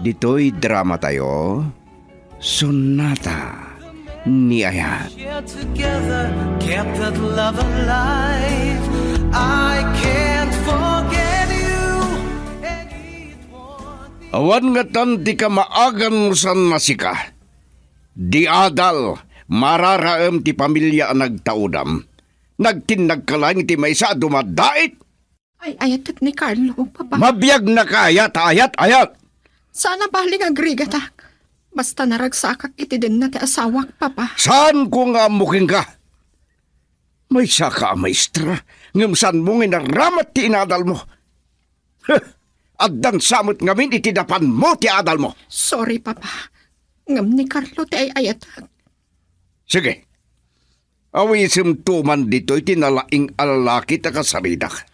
Dito'y drama tayo, Sonata ni Ayat. Shared together, kept that love alive. I can't forget you. And it won't be Awan nga tan di ka maagan san masika. Di adal, mararaem ti pamilya ang nagtaudam. Nagtinag ka lang ti may sa dumadait. Ay, ayat ni Carlo, papa. Mabiyag na ka ayat. Sana baling agrigatak. Basta naragsakak iti din na ti asawak, papa. Saan ko nga muking ka? May saka maestra, ngam saan mo naramat ti inadal mo. Addan samot ngamin itidapan mo ti adal mo. Sorry, papa. Ngam ni Carlo ti ay ayatak. Sige. Awisim tuman dito itinalaing alalaki ta kasabidak.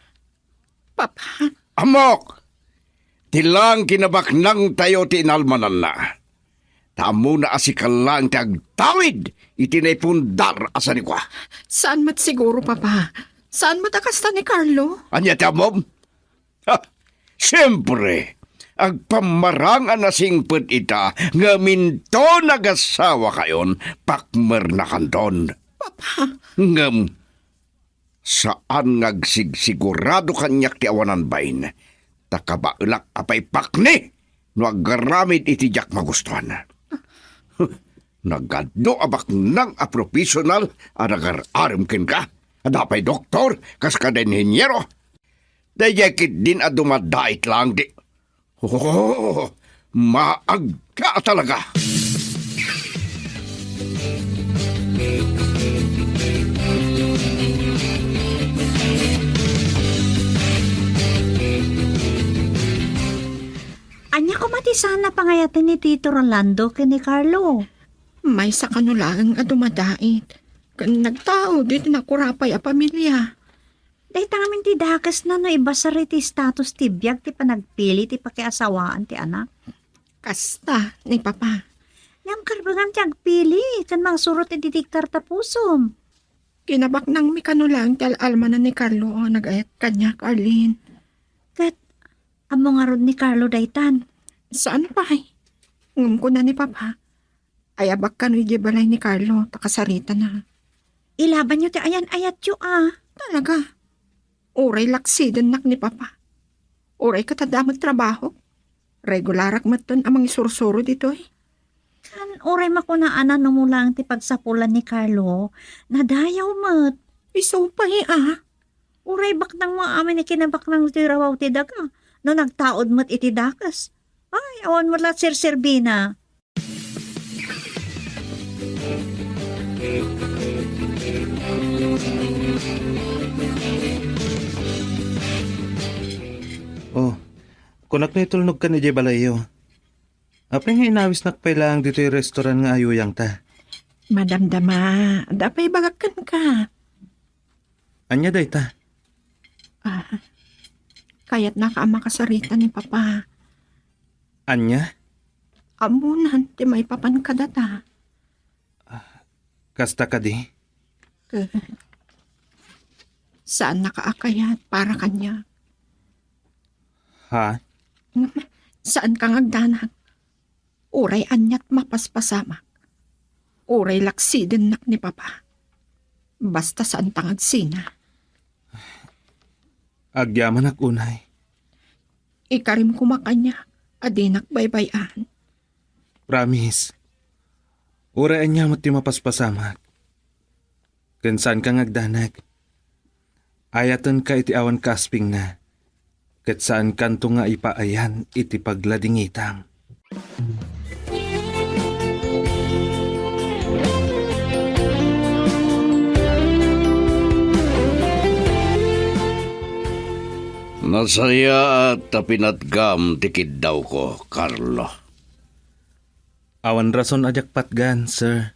Papa, Amok! Tilang kinabaknang tayo ti inalmanan na. Tamo na asikalang ti agtawid itinay pundar asa ni kwa. saan mat siguro, papa? Saan matakasta ni Carlo? Anya ti amom? Ha! Siyempre, agpamarangan na singpet ita nga minto nagasawa kayon pakmer na kanton. Papa, Ngam, saan ngagsigsigurado kanyak ti awanan bain, takabailak apay pakni, no agaramid iti jak magustuhan. Nagado abak ng apropisyonal anagar-arim ken ka, adapay doktor, kas kada inhinyero. Dayakit din a dumadait lang di. Oh, maagka talaga. Anya ko mati sana pangayatin ni Tito Rolando ken ni Carlo. may sa kanulang adumadait. Kan nagtao dito na kurapay a pamilya. Dahil tangamin ti dakas na no iba sa ti status ti biyag ti panagpili ti pakiasawaan ti anak. Kasta ni papa. Ngam karbangan ti agpili kan mang surot ti didiktar tapusom. Kinabak nang mi kanulang ti almanan ni Carlo o nagayat kanya, Carlin. Kat amo nga rod ni Carlo daytan. Saan pa ay? Ngum ko na ni papa. Ay abak ka no balay ni Carlo, takasarita na. Ilaban nyo ti ayan ayat yo Talaga. Uray laksiden nak ni papa. Uray katadamag trabaho. Regularak maton amang isursuro dito eh. Kan oray makunaanan numulang ti pagsapulan ni Carlo. Nadayaw mat. Iso pa eh Uray bak nang mga amin ni kinabak nang tirawaw ti daga. No nagtaod mat iti dakas. Ay, awan mo lahat Sir Serbina. Oh, kunak na itulnog ka ni Jay Balayo. Apay nga inawis nakpailang dito yung restaurant nga ayuyang ta. Madamdama, dapay bagakan ka. Anya day ta? Kaya't nakaama kasarita ni papa. Anya? Amunan, ti may papan kadata. Kasta ka di? Saan nakaakayat para kanya? Ha? Saan kang agdanag? Uray anyat mapaspasamak. Uray laksiden nak ni papa. Basta saan tangag sina. Agyaman ak unay. Ikarim kumakanya, adinak baybayan. Promise. Uraan niya mo't mapaspasamak. Kansan kang agdanag. Ayatan ka iti awan kasping na. Kat saan kanto nga ipaayan iti pagladingitang. Nasaya at pinatgam tikid daw ko, Carlo. Awan rason ajak patgan, sir.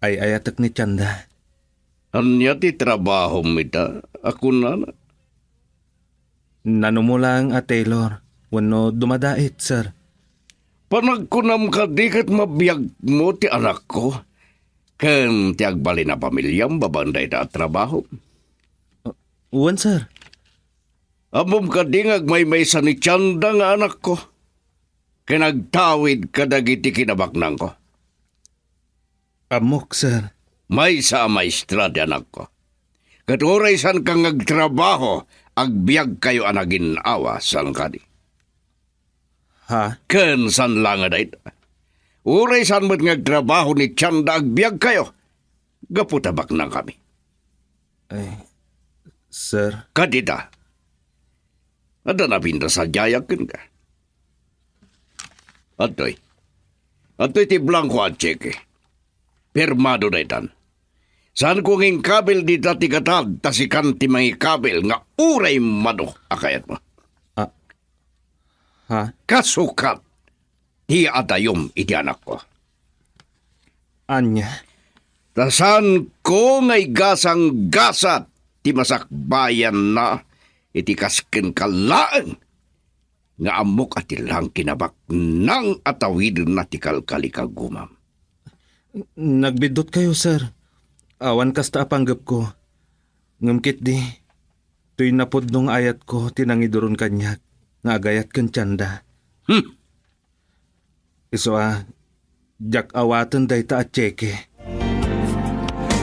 Ay ayatak ni Chanda. Anya ti trabaho mita, ako na. Nanumulang a Taylor. Wano dumadait, sir. Panagkunam ka di kat mabiyag mo ti anak ko. Ken ti agbali na pamilyam babanday na trabaho. Uwan, sir. Amom ka di ngagmay sa ni Chanda nga anak ko. Kinagtawid kadagiti kinabaknang ko. Amok, sir. May sa maestra di anak ko. Katuray san kang agtrabaho, agbiag kayo anagin awa san kadi. Ha? Ken san lang adait. Uray san mo't ngagtrabaho ni Chanda agbiag kayo. Gaputabak na kami. Ay, sir. Kadita. Ada na pinta sa jayakin ka. Atoy. Atoy ti blanco at cheque. Pirmado na itan. Saan kong yung kabel di dati katad, tasikan ti mga kabel nga uray mado akayat mo. Ha? Kasukat. Ti atayom iti anak ko. Anya? Tasan ko ngay gasang gasat ti masakbayan na iti kasken kalaan nga amok at ilang kinabak nang atawid na ti kalkalikagumam. Nagbidot kayo, sir. Awan kasta apanggap ko. Ngamkit di. Tuy napod nung ayat ko, tinangiduron kanyak. Nga agayat kan Chanda. Iso jak awatan day ta at cheque.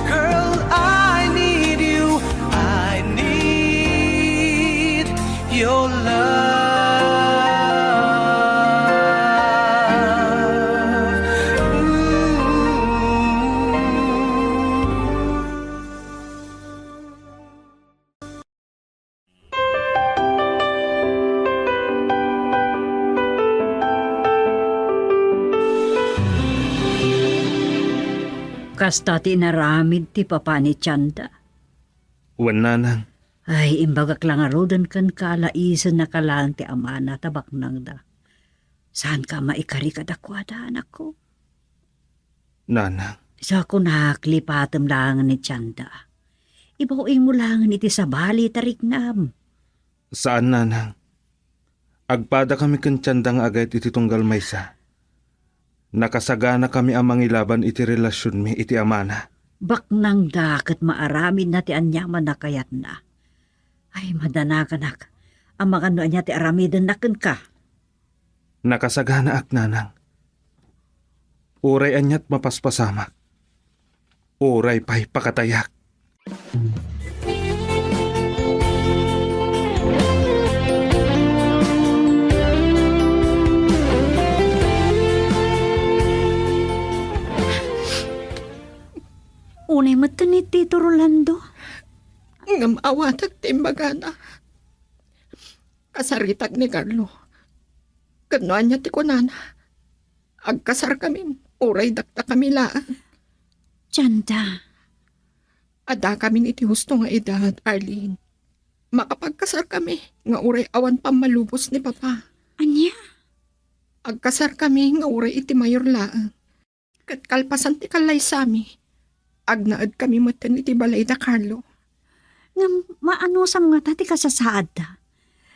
Girl, I need you. I need your love. Kasta ti naramid ti papa ni Chanda. Wananang. Ay, imbagak lang arodan kan kalaisan na kalang ti amana tabak nang da. Saan ka maikari kadakwada, anak ko? Nanang. Sa ko naklipatam lang ni Chanda. Ibawin mo lang iti sa bali tarignam. Saan, nanang? Agpada kami kan Chanda nga agayat iti tunggal maysa. Nakasagana kami amang ilaban iti relasyon mi iti amana. Bak nang dakat maaramid na ti anyaman na kayat na. Ay, madanakanak. Ang mga ano niya ti aramidan nakin ka. Nakasagana ak, nanang. Uray anyat mapaspasamak. Uray pa'y pakatayak. Unay mata ni Tito Rolando. Ngam awatag timbagana. Kasaritag ni Carlo. Kanuan niya ti kunana. Agkasar kami, uray dakta kami laan. Chanda, Ada kami iti husto nga edad, Arlene. Makapagkasar kami, nga uray awan pamalubos ni Papa. anya? Agkasar kami, nga uray iti mayor laan. Kat kalpasan ti kalay sami. Agnaad kami matan iti balay da Carlo. Nga maano sa mga tati kasasaad ta.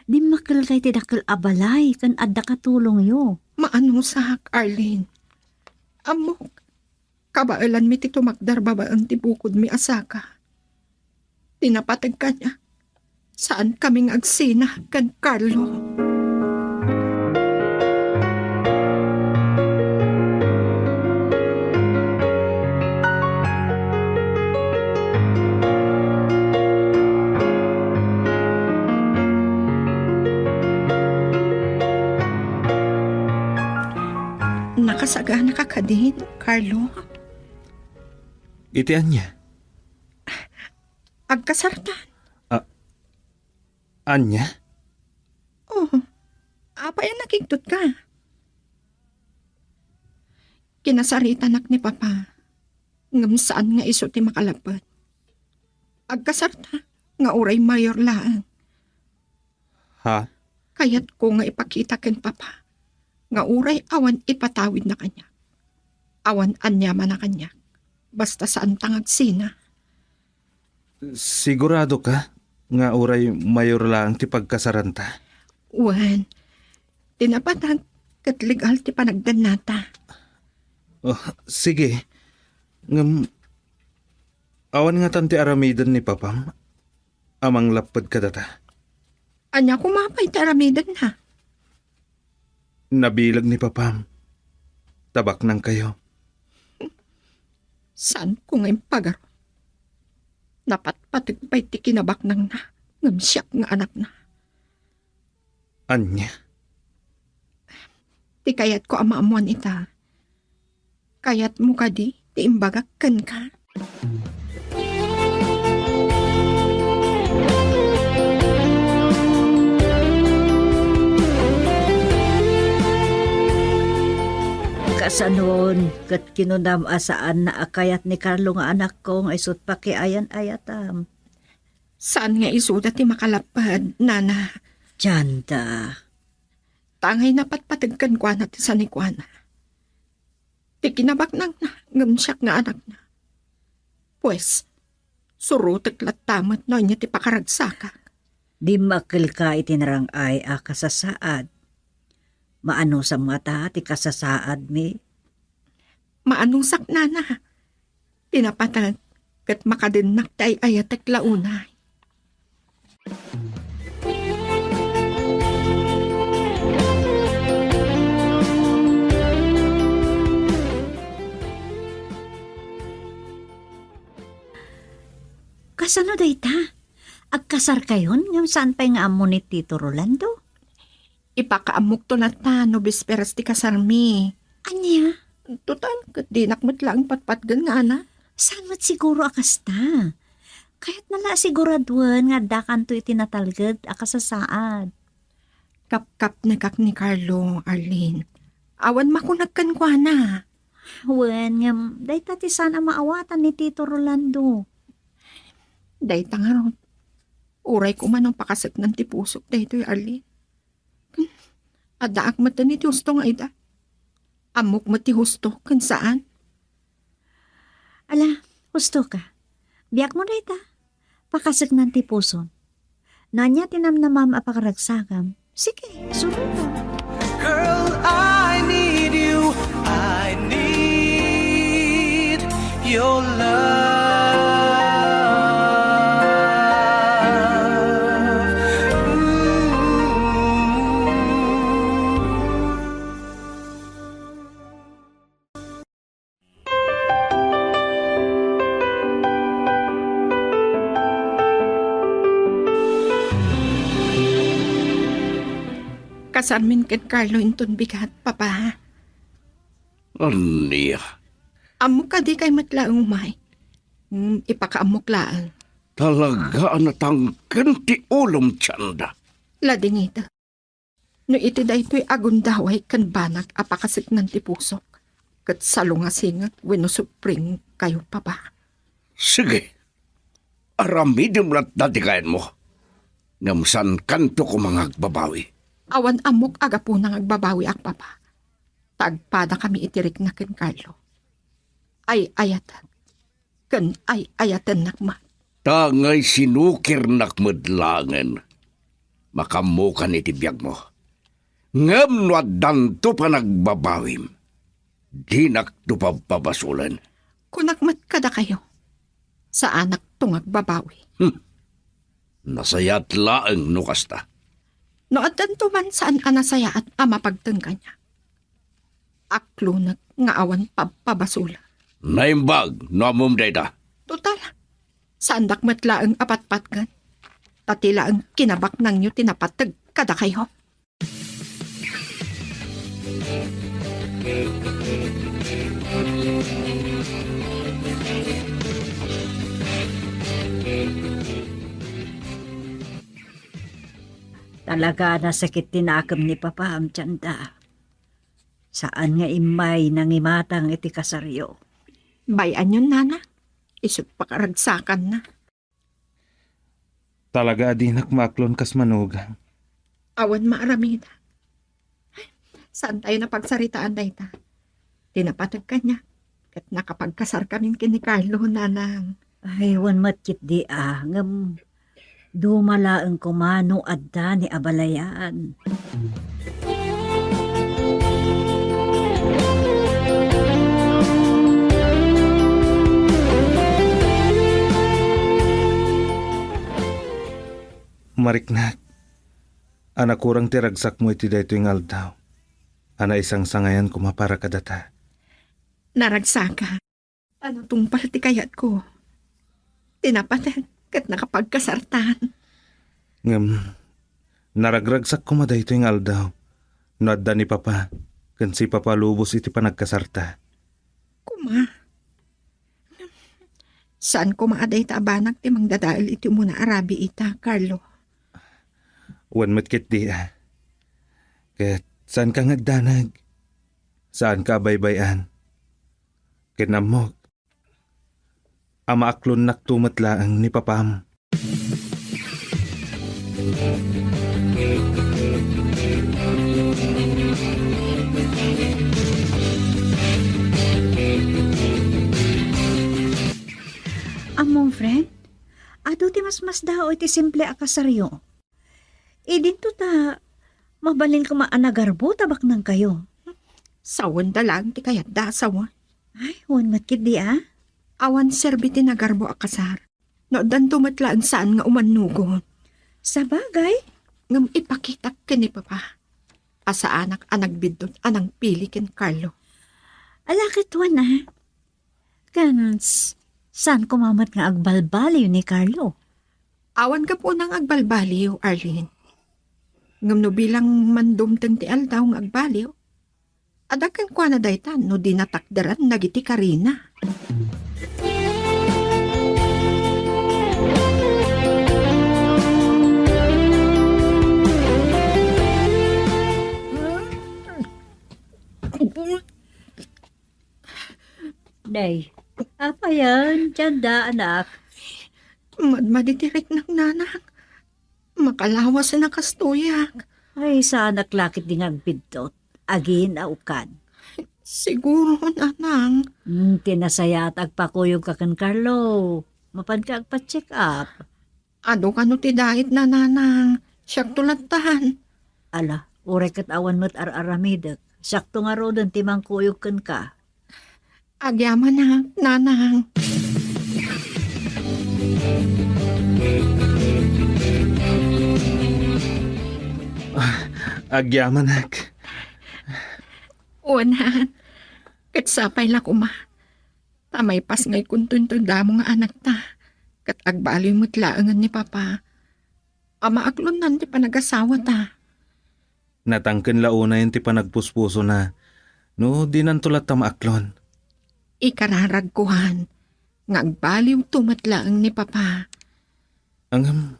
Di makil kay ti dakil abalay kan adda katulong yo. Maano sa Arlene? Amok, kabailan mi ti tumakdar babaan ti bukod mi asaka. Tinapatag ka niya. Saan kaming agsina kan Carlo? Nakasagana ka kadin, Carlo. Iti anya? Agkasartan. Anya? Oh, apa yan nakiktot ka? Kinasaritanak ni Papa. Ngam saan nga iso ti makalapad. Agkasarta, nga uray mayor laang. Ha? Kaya't ko nga ipakita ken Papa. Nga uray awan ipatawid na kanya. Awan anyaman na kanya. Basta saan tangag sina. Sigurado ka? Nga uray mayor lang ti pagkasaranta. Wan, tinapatag kat legal ti panagdan nata. Oh, sige. Ngam, awan nga tanti aramidan ni Papam. Amang lapad ka data. Anya kumapay ti aramidan na. Nabilag ni Papam. Tabak nang kayo. Saan ko ngayon pagaro? Napatpatagpay ti kinabak nang na. Ngamsyak nga anak na. Anya. Ti kayat ko amaamuan ita. Kayat mo ka di, ti imbagak kan ka. Kasanon, kat kinunam asaan na akayat ni Carlo nga anak ko nga isut pa ayan-ayatam. Saan nga isuda ti makalapad, nana? Tiyanda. Tangay na patpatagkan kwa na ti sanikwana. Ti kinabak nang na, ngamsyak nga anak na. Pues, surutek latamat no niya ti pakaragsaka. Di makil ka itinarang ay kasasaad. Maano sa mga ta ti kasasaad mi. Maanong sakna na. Tinapatag kat makadinak tay ayatek launay. Kasano day ta? Agkasar kayon ngam saan pa nga amo ni Tito Rolando? Ipakaamok to na ta no bisperas ti kasarmi. Anya? Total, kat di nakmat lang patpatgan nga na. Saan mat siguro akasta? Kahit nala siguraduan nga dakan to itinatalgad akasasaad. Kap-kap na kak ni Carlo, Arlene. Awan makunagkan kwa na. Wen ngam, day tati sana maawatan ni Tito Rolando. Day tangaron. Uray ko man ang pakasat ng tipusok daytoy, Arlene. Adaak mata ni ti husto nga ida. Amok mati husto kan saan? Ala, gusto ka. Biyak mo na ita. Pakasag ng tipuson. Nanya tinamnamam apakaragsagam. Sige, sunod mo. Girl, I need you. I need your love. Kasarmin ken Carlo inton bigat, papa. Aniya. Amok ka di kay matlaang umay. Ipakaamok laan. Talaga natangken ti ulom tiyanda. Lading ita. No iti daytoy agundaway kan banag apakasik ng tipusok. Kat salungasingak wenno supring kayo, papa. Sige. Aramidim lat datikayan mo. Ngamsan kanto ko mga agbabawi. Awan amok aga po nang agbabawi ak, papa. Tagpada kami itirik na ken Carlo. Ay ayatan. Ken ay ayatan nakma. Tangay sinukir nakmadlangan. Makamukan iti biyag mo. Ngam no danto pa nagbabawim. Di nakto pa pabasulan. Kunakmat kada kayo. Sa anak tong agbabawi. Nasayat laeng no kasta. No at danto man saan ka nasaya at amapagteng kanya. Aklunag nga awan pabasula. Naimbag no amom dayta. Total, saan dakmatla ang apatpatgan? Tatila ang kinabak nang nyo tinapatag kada kayo. Talaga nasakit tinakam ni Papa ang tiyanda. Saan nga imay nangimatang iti kasaryo? Bayan yun, nana. Isot pakaragsakan na. Talaga di nakmaklon kas manugang. Awan maaramida. Saan tayo napagsaritaan na ita? Tinapatag ka niya. Kat nakapagkasar kami kini Carlo, nanang. Ay, wan matkit di ngam. Dumala ang kumano adda ni abalayan. Mariknak. Anak kurang tiragsak mo iti dayto yung aldaw. Ana isang sangayan kumapara kadata. Naragsaka. Ano tong palti kayat ko? Tinapatan kat nakapagkasartan. Ngam, naragragsak ko maday ito yung aldaw. Noadda ni Papa, kan si Papa lubos iti panagkasarta. Kuma. Saan ko maaday ta abanak ti mangdadaal iti muna arabi ita, Carlo? Wan matkit di ah. Ket saan ka ngagdanag? Saan ka baybayan? Kinamok. Ama aklon naktumatlaang ni Papam. Among friend, ato ti mas dao iti simple akasaryo. Idinto ta, mabalin ka maanagarbo tabak nang kayo. Sawan dalang ti kayat da asawa. Ay, huwan matkit di ah. Awan serbiti nagarbo akasar. No dan tumatlaan saan nga umanugon. Sa bagay, Ngam ipakita kini papa. Asa anak bidot anang pili ken Carlo. alakit wan ah. Kans, saan kumamat nga agbalbaliw ni Carlo? Awan ka po nang agbalbaliw, Arlene. Ngam no bilang mandumteng ti aldaw nga agbaliw. Adakan kwa na daytan no di natakdaran nagiti Karina. Day, apa yan? Tiyanda, anak. Madmaditirik ng nanang. Makalawas na kastuyak. Ay, sana klakit di ngagpidtot. Agin aukan. Siguro, nanang. Tinasaya at agpakuyog ka kan Carlo. Mapan ka agpa-check up. Ado ka no ti dait na nanang. Siyak tulatahan. Ala, ure kat awan mo't ar-aramidek. Sakto nga ro doon timang kuyog kan ka. Agyaman na, nanang. Agyamanak. Unahan. Kat sapay lang uma. Tamay pas ngay kuntuntun damo nga anak ta. Kat agbaliw mo't laangan ni papa. Ama aklon nan ti panagasawa ta. Natangken launa yung ti panagpuspuso na. No, di nantulat ta maaklon. Ikararagkuhan. Nga agbaliw tumatlaang ni papa. Ang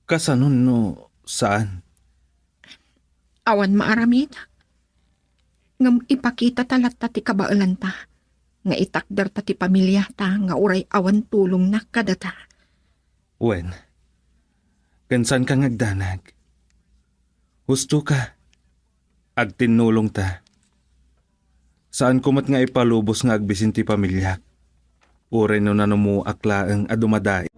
kasanon no saan? Awan maaramida. Ngam ipakita talat ta ti kabailan ta. Nga itakder ta ti pamilya ta nga uray awan tulong na kadata. Wen, kansan ka ngagdanag? Husto ka. Agtinulong ta. Saan kumat nga ipalubos nga agbisin ti pamilya? Uray no nanumu aklaang adumaday.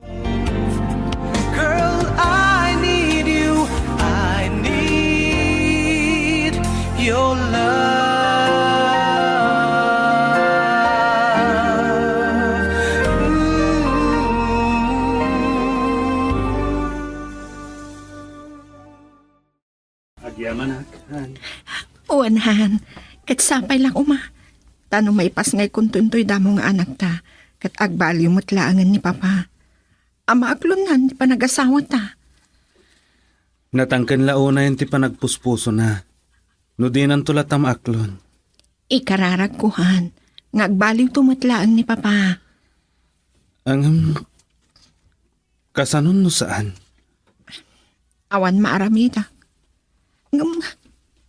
Girl, I need you. I need your love. Agyamanak. Uwanhan. Kat sapay lang uma. Tanong may pas ngay kuntuntoy damo nga anak ta. Kat agbaliw mo't laangan ni papa. Ama aklunan ti panagasawa ta. Natangken launa yung ti panagpuspuso na. No di nantulat ta maaklon. Ikararagkuhan. Nga agbaliw tumatlaan ni papa. Ang kasanon no saan? Awan maaramida. Ngam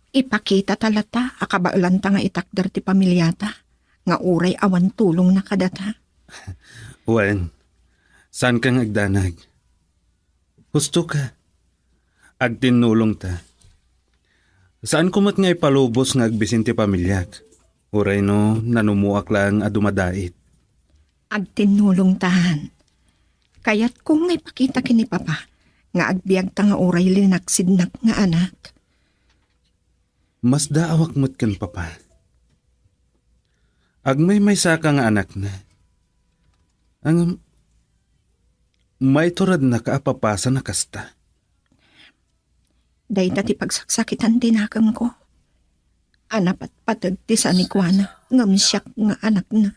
ipakita talata akabailan ta nga itakder ti pamilyata. Nga uray awan tulong na kadata. Wen, saan ka ngagdanag? Husto ka. Agtinulong ta. Saan kumat nga ipalubos nga agbisin ti pamilyak? Uray no, nanumuak lang adumadait. Agtinulong tahan. Kaya't kung ipakita kini papa, nga agbiag ta nga uray linaksidnak nga anak. Mas daawak mo't kan papa. Agmay may saka nga anak na. Ang may turad na kaapapasa na kasta. Day dati pagsaksakitan tinakam ko. Anapat patag ti sa ni Kuana, ngam siyak nga anak na.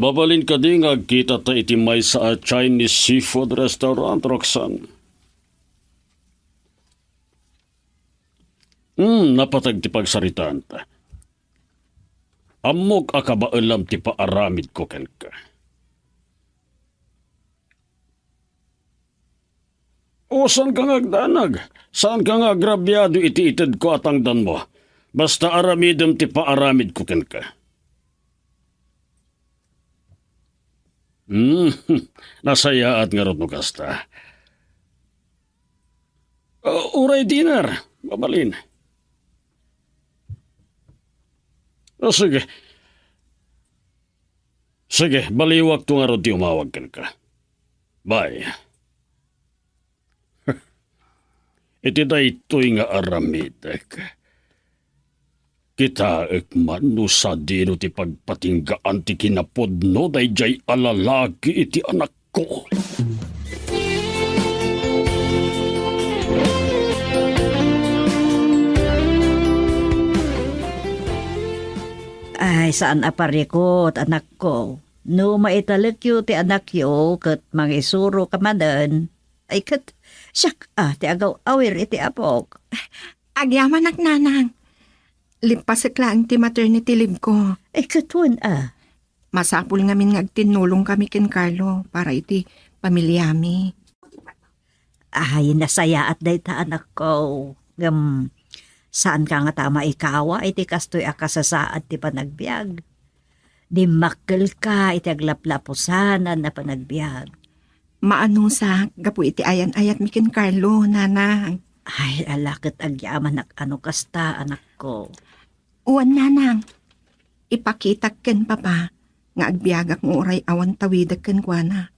Babalin ka di nga kita ta itimay sa Chinese seafood restaurant, Roxanne. Napatag ti pagsaritaan ta. Amok akabaalam ti paaramid ko ken ka. O saan ka ngagdanag? Saan ka nga grabyado iti ited ko atangdan mo? Basta aramidem ti paaramid ko ken ka. Nasaya at nga no kasta. Uray dinner, babalin. Sige. Sige, baliwag to nga ro di umawag ka. Bye. Iti da ito'y nga aramidek. Kita ekman no sa dino ti pagpatinggaan ti kinapod no dayjay alalagi iti anak ko. Ay, saan aparikot, anak ko? No maitalik yu ti anak yu, kat mangisuro ka madan. Ay, kat siyak ti agaw awir iti apok. Agyaman ak nanang. Limpasik lang ti maternity leave ko. Ay, katun Masapul ngamin nga agtinulong kami ken Carlo para iti pamilyami. Ay, nasaya at dayta anak ko. Saan ka nga tama ikawa, iti kastoy akasasaad ti panagbiag. Di makkel ka, iti aglaplapusanan na panagbiag. Maanong sa gapu iti ayan-ayat mi ken Carlo, nanang. Ay, alakit agyaman ano kasta, anak ko. Uwan nanang. Ipakita ken papa nga agbiagak ng uray awan tawidag ken Kuana.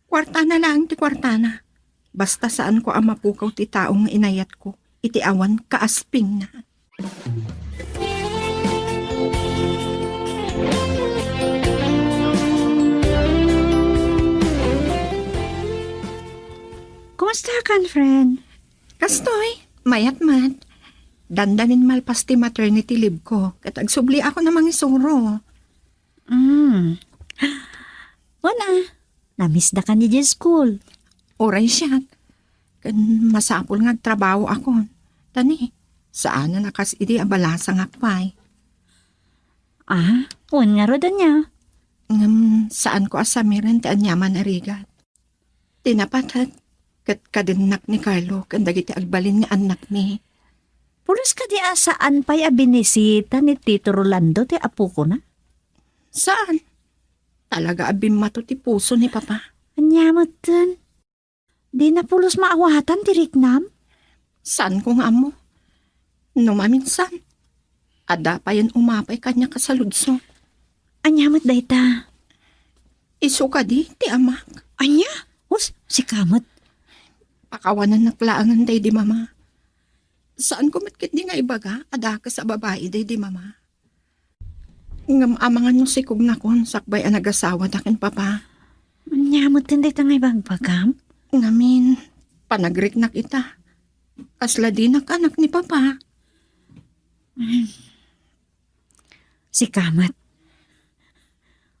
Kwarta na lang ti kwarta na. Basta saan ko ang mapukaw ti taong inayat ko. Iti awan kaasping na. Kumusta kan, friend? Kastoy, mayat-mat. Dandanin malpas ti maternity leave ko. Kat agsubli ako na mangisuro. Wala. Namiss na ka ni Jen school. Oray siya. Kan masapul nga trabaho ako. Tani, saan na nakas iti abalasa nga pay. Un nga roda niya. Saan ko asamiran ti anyaman arigat. Tinapatat. Kat kadinak ni Carlo, kandagiti agbalin nga anak ni. Pulos ka di asaan pa'y abinisita ni Tito Rolando ti apo ko na? Saan? Talaga abim mato ti puso ni Papa. Anyamot dun. Di na pulos maawatan ti Riknam? Saan ko nga mo? Numaminsan. Ada pa yan umapay kanya kasaludso. Anyamot dayta. Isu ka di, ti amak. Anya? Si Kamot. Pakawanan naklaangan day di mama. Saan ko matkit di nga ibaga? Ada ka sa babae day di mama. Ngam amangan yung sikog na kon, sakbay ang nag-asawa dakin Papa. Anyamot din dayta nga ibagbagam? Ngamin, panagrik na kita. Kasla di anak ni Papa. Si Kamot.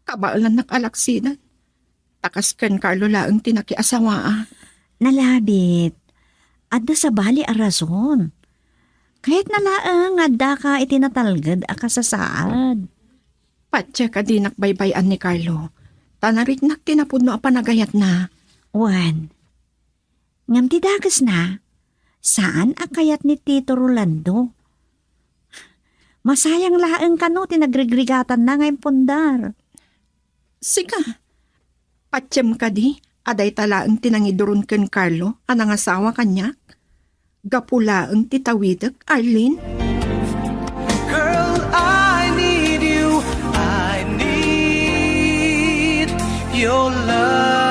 Kabaalan nakalaksidan. Takas ken Carlo laang tinakiasawaa. Nalabit. Adda sa bali a rason. Kahit nalaang adda ka itinatalgad a kasasaad. Patya ka di nakbaybayan ni Carlo. Tanarik nak tinapudno a panagayat na. Juan. Ngam ti dagas na. Saan akayat ni Tito Rolando? Masayang laang kano tinagrigrigatan na ngayong pundar. Sika. Patyam ka di. Aday talaang tinangiduron ken Carlo, anang asawa kanyak. Gapulaang titawidag, Arlene. Girl, I need you. I need your love.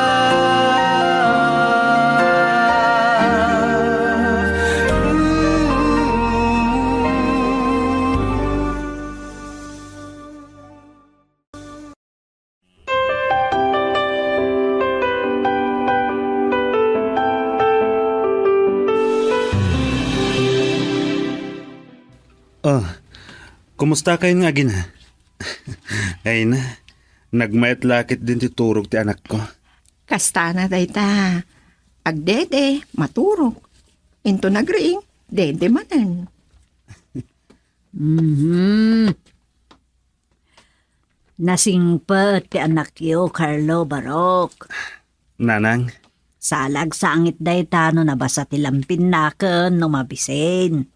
Kumusta kayo nga gina? Ay na, nagmayat lakit din ti turog ti anak ko. Kasta na dayta. Agdede, maturog. Into nagriing, dede manen. Nasingpet ti anak yo, Carlo Barok. Nanang, Salag sangit dayta no nabasa ti lampin naken no mabisen.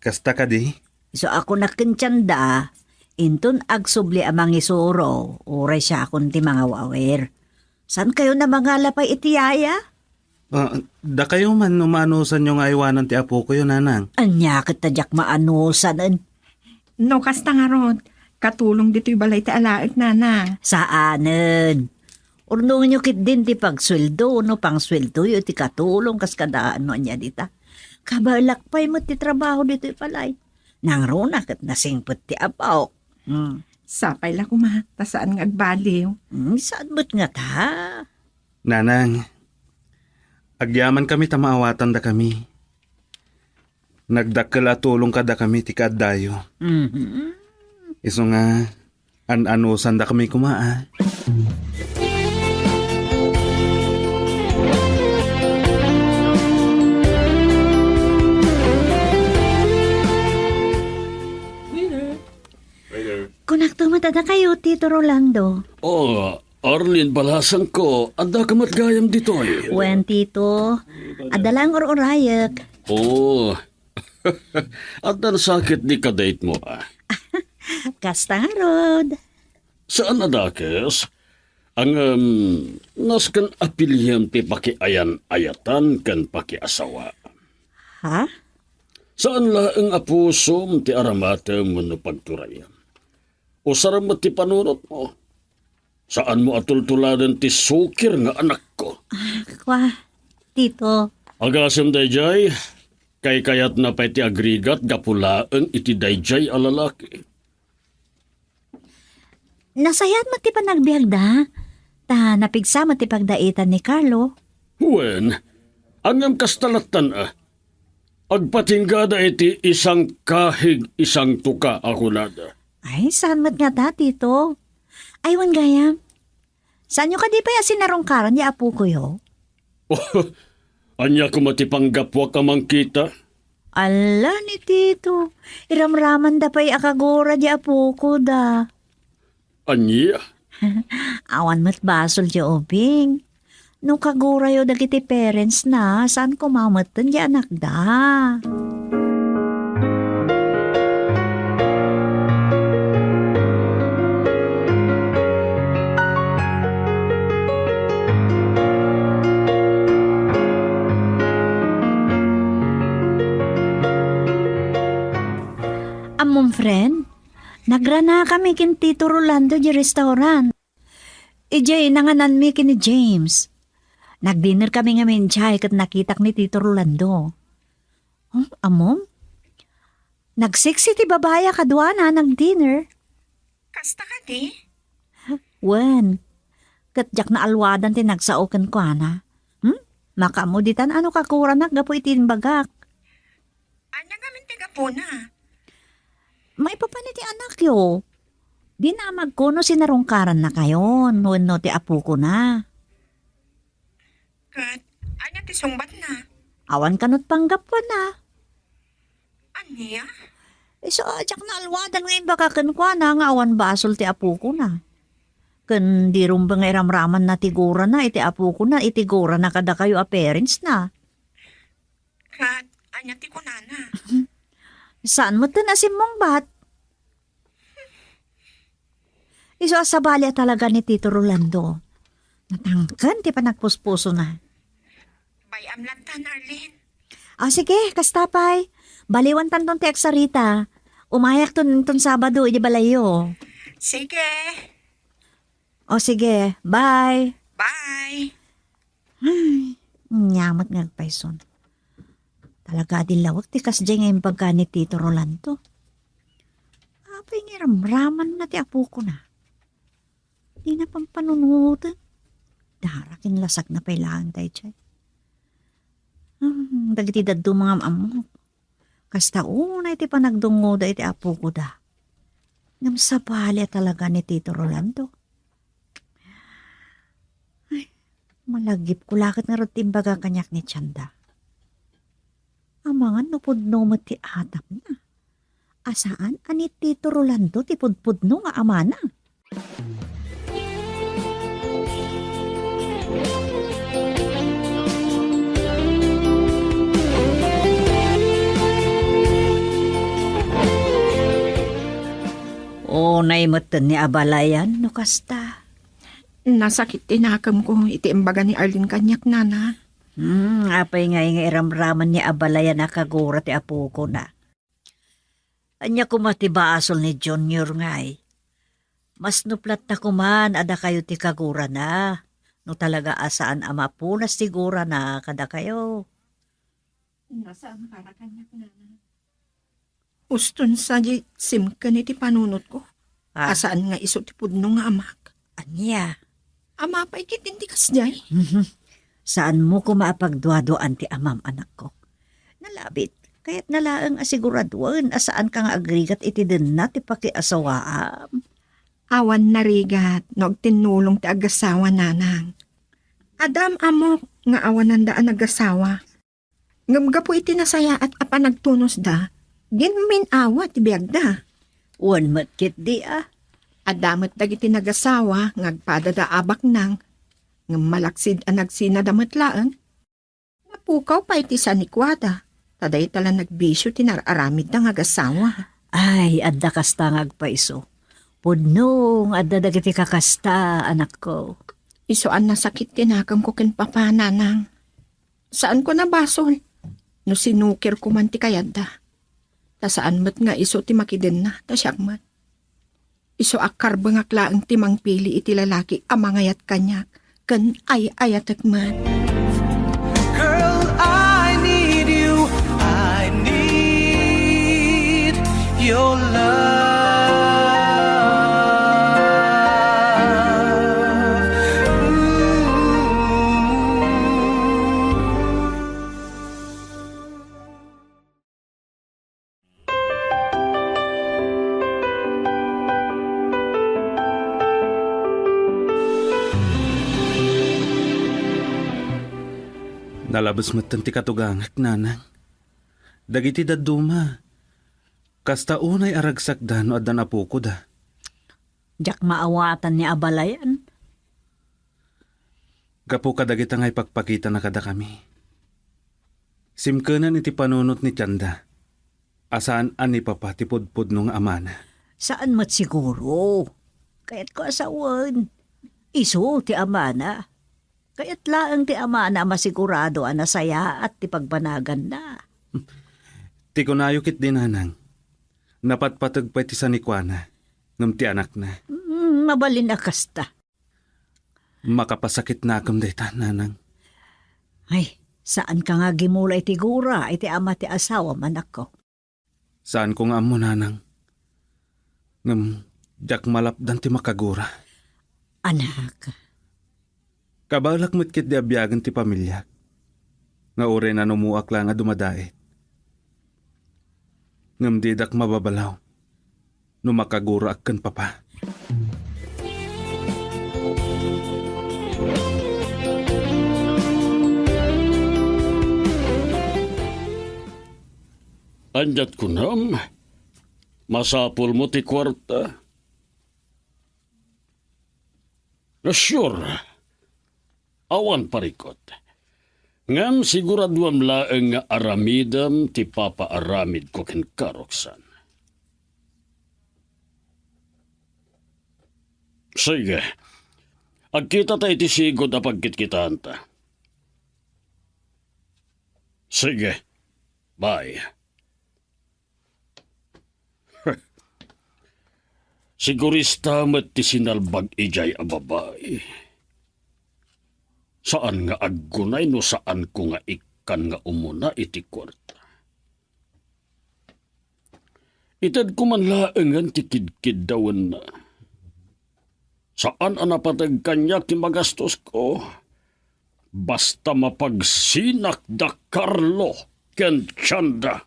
kasta ka di? So ako nakentyanda, inton agsubli amang isuro, uray siya akong ti mga wawer. San kayo na mga lapay itiyaya? Da kayo man numanusan yung aywanan ti apo ko yun, nanang. Anya kitadyak maanusan. No, kasta nga ron. Katulong dito'y balay ti alaik nana. Saanen? Urnong nyo kit din ti pagsweldo, no pang sweldo yun ti katulong kas kadaan no niya dita. Kabalakpay mo ti trabaho dito'y palay. Nang runa kat nasingput ti apaw. Sapay la kuma, tasaan nga agbaliw. Saan mo't nga ta? Nanang, agyaman kami tamaawatan da kami. Nagdakkel at tulong ka da kami ti kaaddayo. Iso nga, an-anusan da kami kumaa. Kunak tumatada kayo, Tito Rolando. Oh, Arlene, balasan ko. Anda ka matgayam dito eh. Wen, Tito. Adalang or-orayak. Oh, at ang sakit di ka-date mo ah. Kasta nga, Rod. Saan adakes? Ang naskan apiliham ti pakiayan-ayatan kan pakiasawa. Ha? Saan la ang apusom ti aramate mo no pagturayam? O sarang mo ti panunot mo? Saan mo atultuladan ti sukir nga anak ko? Kwa, Tito. Agasem dayjay, kay kayat na pa'y ti agrigat gapulaan iti dayjay alalaki. Nasayat mo ti panagbiag da. Ta napigsa mo ti pagdaitan ni Carlo. Wen, angam kastalatan agpatinggada iti isang kahig isang tuka ako nada. Ay, saan mo't nga ta, Tito? Aywan gayam. Saan nyo ka di pa sinarongkaran ni apo ko yo? Oh, anya ko matipanggapwa ka mang kita? Ala ni Tito. Iramraman da pa'y akagora di apo ko da. Anya? Awan mo't basol di obing. No kagura yo dagiti parents na, saan ko mamatan di anak da. Among friend, nagrana kami kin Tito Rolando di restaurant. Ijay nanganan mi kin ni James. Nagdinner kami nga menchay kat nakitak ni Tito Rolando. Amom? Nagsiksi ti babaya kadwa na nagdinner. Kasta ka di? Wen, katjak na alwadan ti nagsaukan ko ana. Makamuditan ano kakura naggapo itin bagak. Anya gamin tiga po na. May papanit ti anak yo. Di na magkuno sinarungkaran na kayo. No ti apo ko na. Kat, anya ti sungbat na. Awan kanot panggap pa na. Anya? So, ajak na alwadan ngayon baka kankwa na nga awan basol ti apo ko na. Kan di rumbang iramraman na tigura na, iti apo ko na, itigura na kada kayo a parents na. Kat, anya ti kunana. Saan mo ito nasimong bat? Iso asabali talaga ni Tito Rolando. Natangkan, ti pa nagpuspuso na. Bayam lang tan, Arlene. Sige, kastapay. Baliwan tan ton ti aksarita. Umayak ton Sabado, idi balayo. Sige. Sige, bye. Bye. Nyamot ngagpayson. Talaga dilawag ti kasjay ngayon pagka ni Tito Rolando. Apay ngiramraman na ti apo ko na. Di na pang panunutan. Darakin lasag na pailangan tayo dyan. Dagiti daddo mga amok. Kasta unay ti panagdungo da iti apo ko da. Ngam sa palya talaga ni Tito Rolando. Ay, malagip ko lakit nga rin timbaga kanyak ni Chanda. Amangan no pudno mo ti atap na. Asaan ani Tito Rolando ti pudpudno nga amana? O naimatan ni abalayan no kasta. Nasakit tinakam ko iti imbaga ni Arlene kanyak nana. Apay nga iramraman ni abalayan na kagura ti apo ko na. Anya kumatibaasol ni Junior ngay. Mas nuplat na kuman ada kayo ti kagura na. No talaga asaan ama po na sigura na kada kayo. Nasaan para kanyak nana? Uston sa simkan iti panunot ko. Ah. Asaan nga iso ti pudno nga amak. Anya? Ama pa ikitinti kas jay. Saan mo ko maapagduadoan ti amam anak ko? Nalabit, kaya't nalaang asiguraduan asaan ka nga agrigat iti din na ti pakiasawaam. Awan narigat, no tinulong ti agasawa nanang. Adam amo nga awan daan agasawa. Ngamga po iti nasaya at apa nagtunos da, ginmin awa ti biyag da. Uwan matkit di ah. Adamat dagiti nagasawa, ngagpadada abak nang, ngam malaksid ang nagsinadamat laang. Napukaw pa iti sanikwada, taday tala nagbisyo tinararamid ng agasawa. Ay, adda kasta nga agpaiso. Pudnong, adda dagiti kakasta, anak ko. Isuan na sakit tinakam ko kin papananang. Saan ko nabasol? No sinukir ko man ti kayada. Ta saan mat nga iso ti makiden na, ta siyak mat. Iso akar bangak laang timang pili iti lalaki amangayat kanyak, kan ay ayatek man. Girl, I need you. I need your love. Nalabas matan ti katugangak, nanang. Dagiti daduma. Kasta unay aragsak da no addan apo ko da. Diyak maawatan ni abalayan. Gapo kadagita nga'y pagpakita na kada kami. Simkanan iti panunot ni Chanda. Asaan ani papa ti pudpud nung amana. Saan mat siguro? Kaya't ko asawan. Iso ti amana. Kaya't laang ti amana masigurado ang nasaya at ti pagbanagan na. Ti kunayukit din, nanang. Napatpatag pa ti sanikwana. Ngam ti anak na. Mabalin na kasta. Makapasakit na akam dayta, nanang. Ay, saan ka nga gimulay ti gura iti ama ti asawa manak ko? Saan ko nga amo, nanang? Ngam, diyak malapdan ti makagura. Anak, Kabalak mo't kit di abiyagan ti pamilya. Nga ure na numuak lang nga dumadait. Ngam didak mababalaw. Numakagura akkan papa. Anjat ko nam. Masapul mo ti kwarta. Sure. Awan parikot. Ngam siguraduam laeng nga aramidam ti papa aramid ko ken karoksan. Sige. Agkita tayo ti sigod a pagkitkitaan ta. Sige. Bye. Sigurista met ti sinalbag ijay a babae. Saan nga aggunay no saan ko nga ikan nga umuna iti kwarta. Itad ko man laengan ti kidkid dawan na. Saan anapatag kanya ti magastos ko? Basta mapagsinak da Carlo ken Chanda.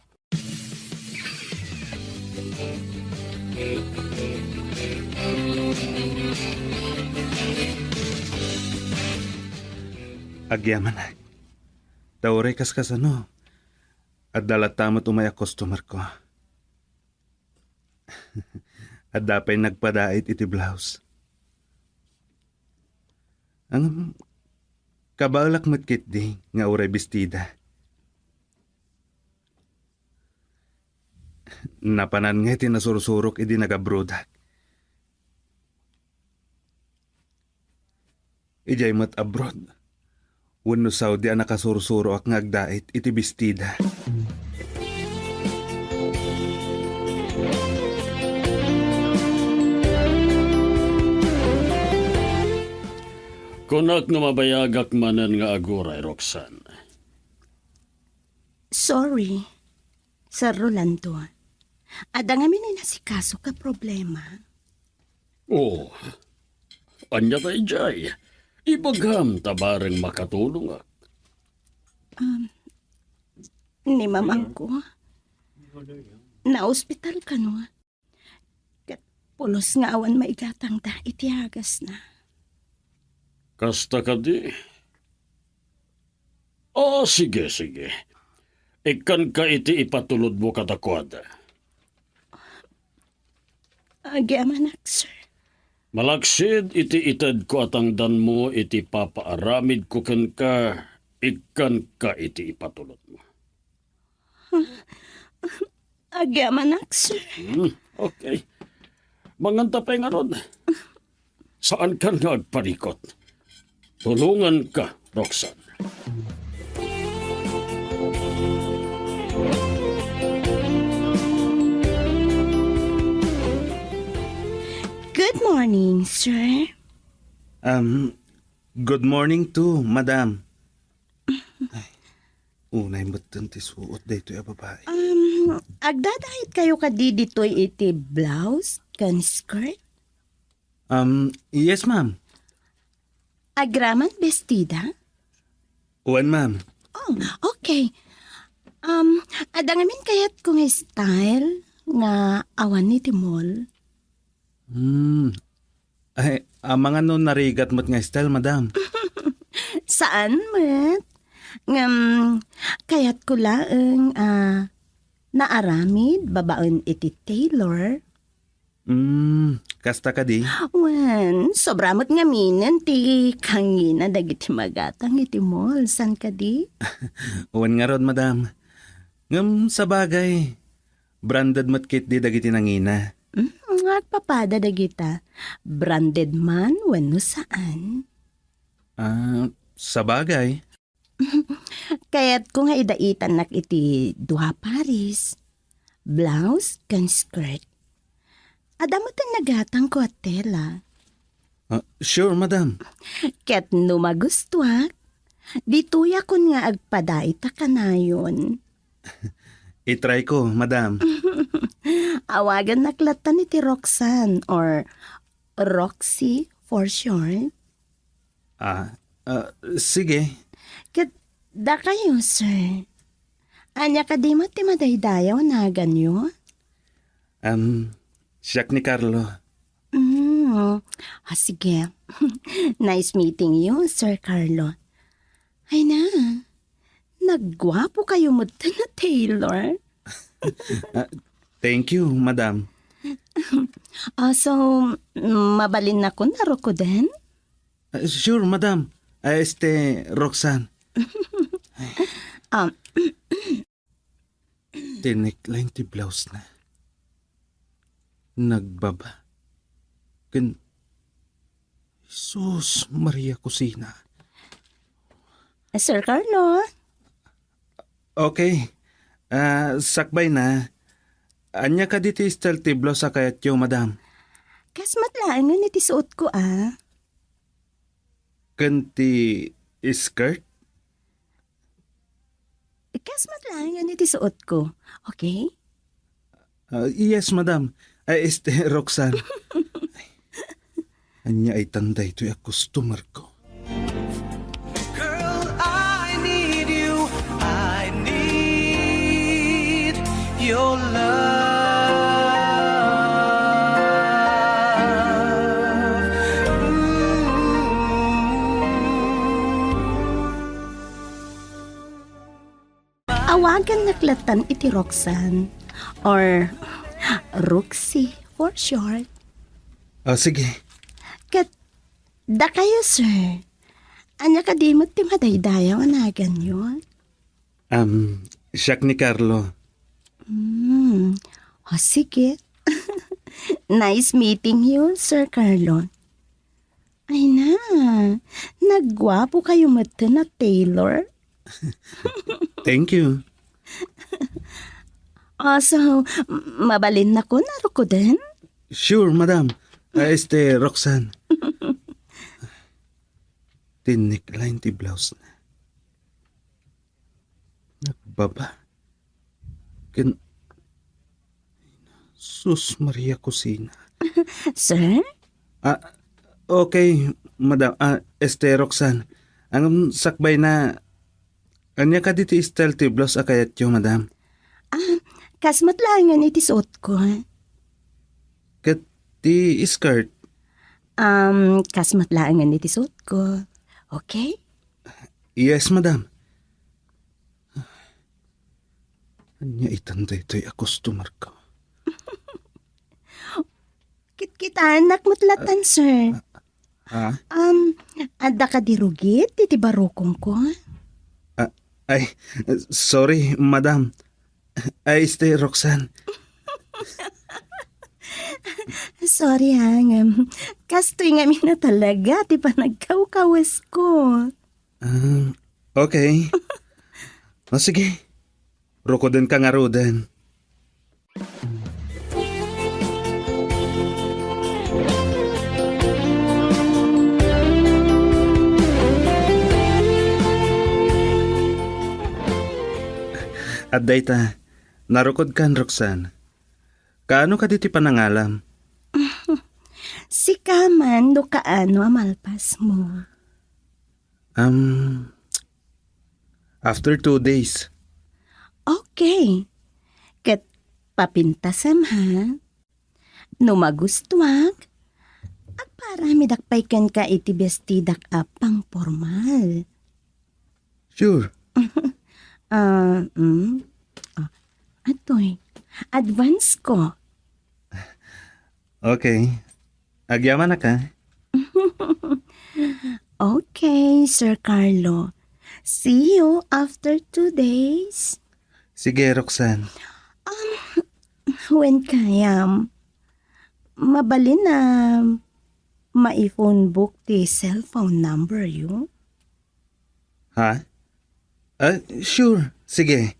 Agyaman na. Daure kas ano. At dalatamat umaya customer ko. At dapay nagpadait iti blouse. Ang kabalak matkit di nga uray bestida. Napanan nga iti nasursurok iti nagabrodak. Ijay mat abroad. Wano Saudi ang nakasursuro ak ngagdait iti bestida. Kunak nga mabayagak manan nga aguray, Roxanne. Sorry, Sir Rolando. Ada nga minasikaso ka problema. Oh, anya tayo jay. Ibagham tabareng makatulong ak. Ni mamang ko. Na-hospital ka no. Kat pulos nga awan maigatang da itihagas na. Kasta ka di. Sige, sige. Ikan ka iti ipatulod mo katakwada. Agyaman sir. Malaksid iti itad ko atangdan mo iti papaaramid ko ken ka. Ikan ka iti ipatulod mo. Agyaman sir. Okay. Mangantapay nga ron. Saan ka nagparikot? Tulungan ka, Roxanne. Good morning, sir. Good morning to, madam. Ay, unay matan ti suot dayto ya babae. Agdadahit kayo kadi ditoy iti blouse kan skirt? Yes, ma'am. Agraman bestida? Uwan, ma'am. Oh, okay. Adangamin kayat ko nga style nga awan ni Timol. Ay, mga no narigat mo't nga style, madam. Saan, Mat? Kayat ko laeng naaramid babaen iti Taylor. Kasta ka di? Wan, sobramot nga minen ti kangina dagiti magatang iti mall. San ka di? Uwan nga ron, madam. Ngam sa bagay, branded mo't kit di dagiti nangina. Agpapada dagita. Branded man, wano saan? Sa bagay. Kaya't ko nga idaitan nak iti duha paris. Blouse kan skirt. Adamo tan nagatang ko at tela. Sure, madam. Ket no magustuak, dituya kun nga agpadaita kanayon. I-try ko, madam. Awagan naklatan iti Roxanne or Roxy for short. Sige. Ket da kayo, sir. Anya ka di mo ti madaydayaw na ganyo? Siyak ni Carlo. Sige. Nice meeting you, Sir Carlo. Ay na, nagwapo kayo mo na Taylor. Thank you, madam. So, mabalin na ko na ko din? Sure, madam. Roxanne. Tinekline ti blouse na. Nagbaba. Jesus Maria Kusina. Sir Carlo? Okay. Sakbay na. Anya ka diti style ti blouse sa kayat yo, madam. Kasmat lang nga iti suot ko Kanti skirt? Kasmat lang nga iti suot ko. Okay? Yes, madam. Roxanne. Anya ay tanday to yung customer ko. Girl, I need you. I need your love. Awagan naklatan iti Roxanne or Roxy for short. Sige. Kat da kayo, sir. Anya ka di mo ti madaydayaw anagan yun? Siyak ni Carlo. O sige. Nice meeting you, Sir Carlo. Ay na, nagwapo kayo mata na Taylor. Thank you. So, mabalin na ko, naro ko din? Sure, madam. Roxanne. Tinik line ti blouse na. Nagbaba. Sus Maria Kusina. Sir? Okay, madam. Roxanne. Ang sakbay na... Anya ka diti style ti blouse akayat yo, madam. Kasmat langan iti suot ko. Kat ti skirt. Kasmat langan iti suot ko. Okay? Yes, madam. Anya itanday to'y a customer ko. Kit-kitanak mutlatan, sir. Ha? Adda ka dirugit, iti barukong ko. Ay, sorry, madam. Roxanne. Sorry ha, kastoy nga na talaga, di pa nagkaw-kawas ko. Okay. Sige. Rokoden ka nga roden. At dayta, narukod kan, Roxanne. Kaano ka diti panangalam? Si Kaman, do kaano amalpas mo? After 2 days. Okay. Kat papintasam ha? No magustuwag, at para midakpay ka iti bestidak apang formal. Sure. Atoy, advance ko. Okay. Agyaman na ka. Okay, Sir Carlo. See you after 2 days. Sige, Roxanne. When kayam, mabalin na ma-phone book ti cellphone number you. Ha? Sure. Sige.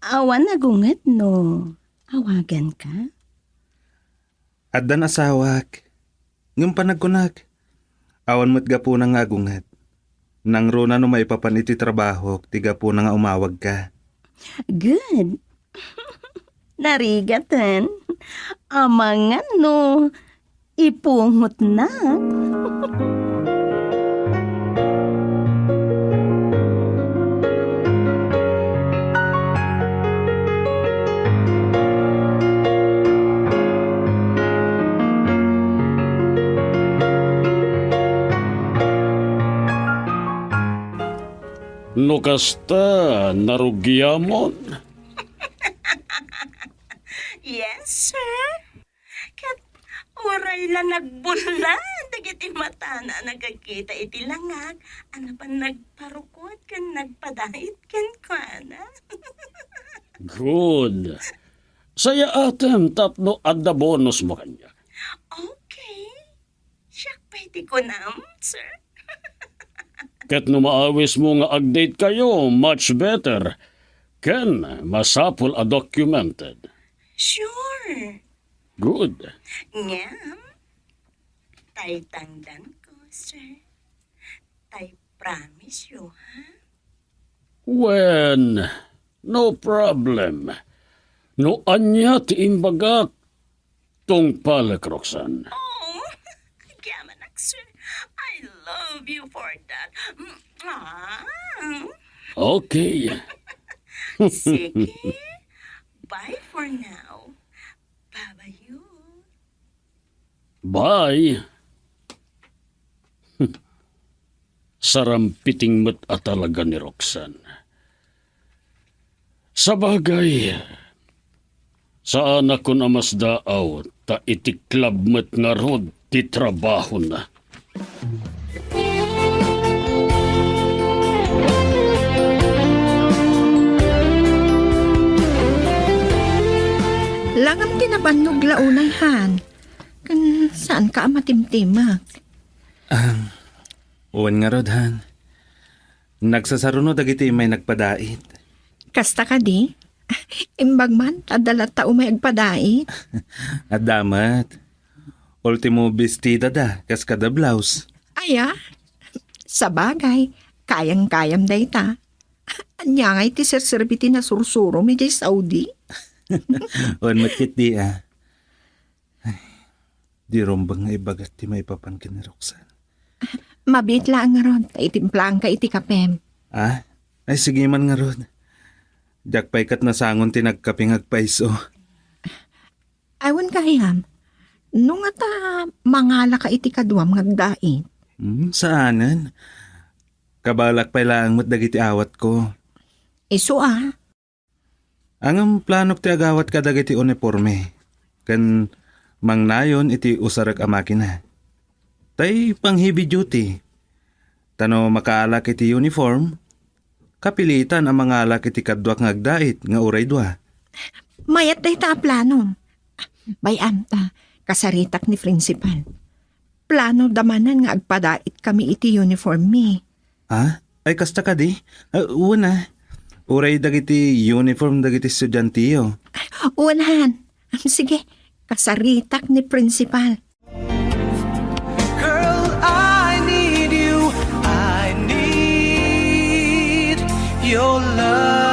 Awan nagunget no. Awagan ka? Addan asawak. Ngum panagkunag. Awan mo't gapo na nga agungat. Nang rona no may papaniti trabaho, tiga po na nga umawag ka. Good. Narigatan. Amangan no. Ipungot na. No kasta, narugyamon. Yes, sir. Kat oray lang nagbulan. Dagiti mata na nagkakita iti langag. Ano pa nagparukot kan nagpadait kan kana. Good. Saya atem tapno adda bonus mo kanya. Okay. Siyak pwede ko nam, sir. Ket no maawis mo nga update kayo, much better. Ken, masapol a documented. Sure. Good. Ngam. Tay tangdan ko, sir. Tay promise you, ha? When, no problem. No anya ti imbagat tong palak, Roxanne. Oh, Gamanak, sir. I love you for that. Okay. Sige. Bye for now. Bye you. Bye. Sarampiting mo't at talaga ni Roxanne. Sa bagay, saan ako namasdaaw ta itiklab met nga rod ti trabaho na. Langam tinabannog launay han. Kan saan ka matimtimak? Uwan nga rod, han. Nagsasarunod dagiti may nagpadait. Kasta ka di? Imbag man, tadala tao may agpadait. At damat, ultimo bestida da, kas kada blouse. Aya, sa bagay, kayang-kayam day ta. Anya nga iti serserbiti na sursuro mi jay Saudi. Uwan matkit di ah. Ay, di rombang nga ibagat ti may papangkin ni Roxanne. Mabit lang nga ron, itimplang ka iti kapem. Ah? Ay sige man nga rod. Dak pay kat nasangon ti nagkaping agpaiso. Awan ka hiyam, nung ata mangala ka iti kadwam ngagdait. Saanan? Kabalak pay lang mo't dagiti awat ko. Iso Ang planok ti agawat ka dagiti uniforme. Kan mangnayon iti usarag a makina. Tay pang heavy duty. Tano makaalak iti uniform, kapilitan ang mga alak iti kadwak ngagdait nga uray dua. Mayat day ta plano. Bayam ta, kasaritak ni principal. Plano damanan nga agpadait kami iti uniform mi. Ah? Ay kasta ka di? Una, uray dagiti uniform dagiti estudyantiyo. Unahan. Sige, kasaritak ni principal. Girl, I need you. I need your love.